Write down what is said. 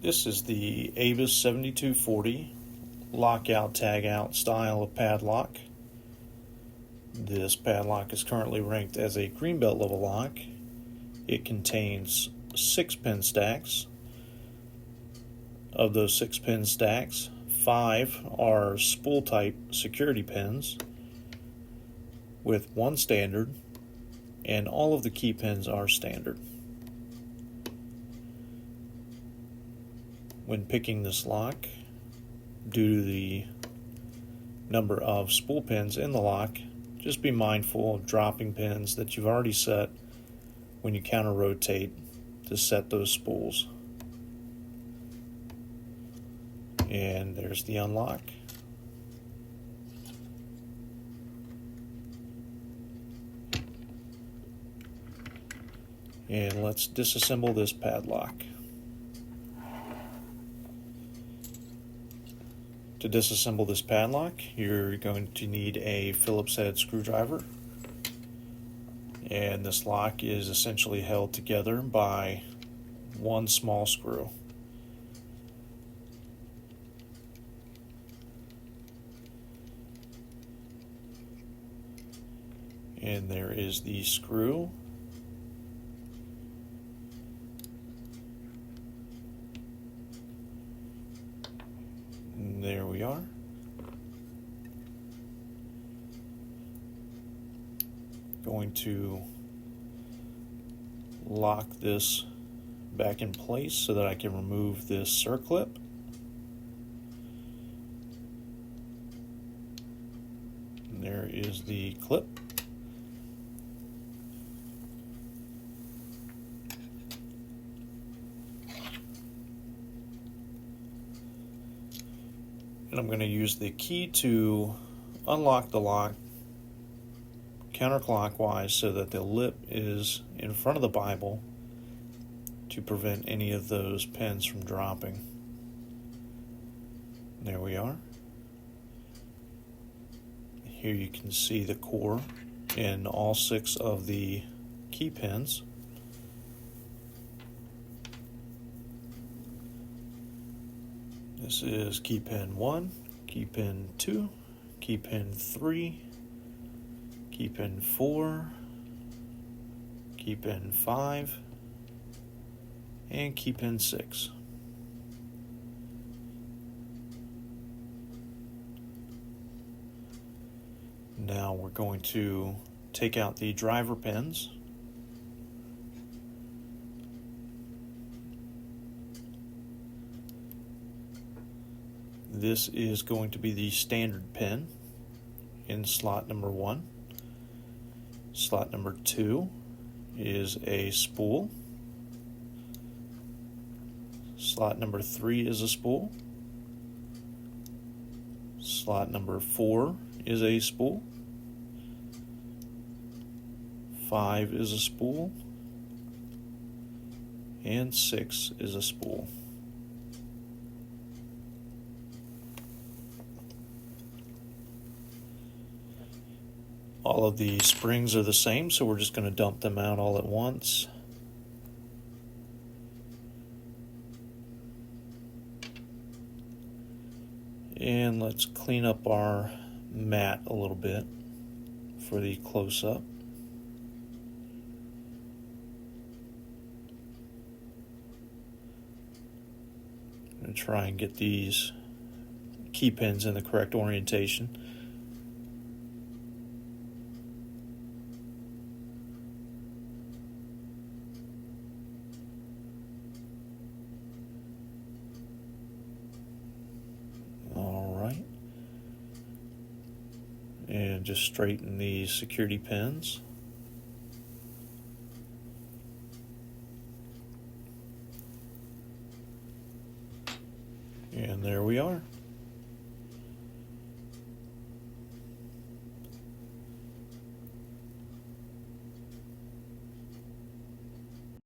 This is the Avis 7240 lockout tagout style of padlock. This padlock is currently ranked as a greenbelt level lock. It contains 6 pin stacks. Of those 6 pin stacks, 5 are spool type security pins with 1 standard, and all of the key pins are standard. When picking this lock, due to the number of spool pins in the lock, just be mindful of dropping pins that you've already set when you counter rotate to set those spools. And there's the unlock. And let's disassemble this padlock. To disassemble this padlock, you're going to need a Phillips head screwdriver. And this lock is essentially held together by 1 small screw. And there is the screw. And there we are. Going to lock this back in place so that I can remove this circlip. And there is the clip. And I'm going to use the key to unlock the lock counterclockwise so that the lip is in front of the Bible to prevent any of those pins from dropping. There we are. Here you can see the core in all 6 of the key pins. This is key pin 1, key pin 2, key pin 3, key pin 4, key pin 5, and key pin 6. Now we're going to take out the driver pins. This is going to be the standard pin in slot number 1. Slot number 2 is a spool. Slot number 3 is a spool. Slot number 4 is a spool. 5 is a spool. And 6 is a spool. All of the springs are the same, so we're just going to dump them out all at once. And let's clean up our mat a little bit for the close-up. I'm going to try and get these key pins in the correct orientation. And just straighten the security pins. And there we are.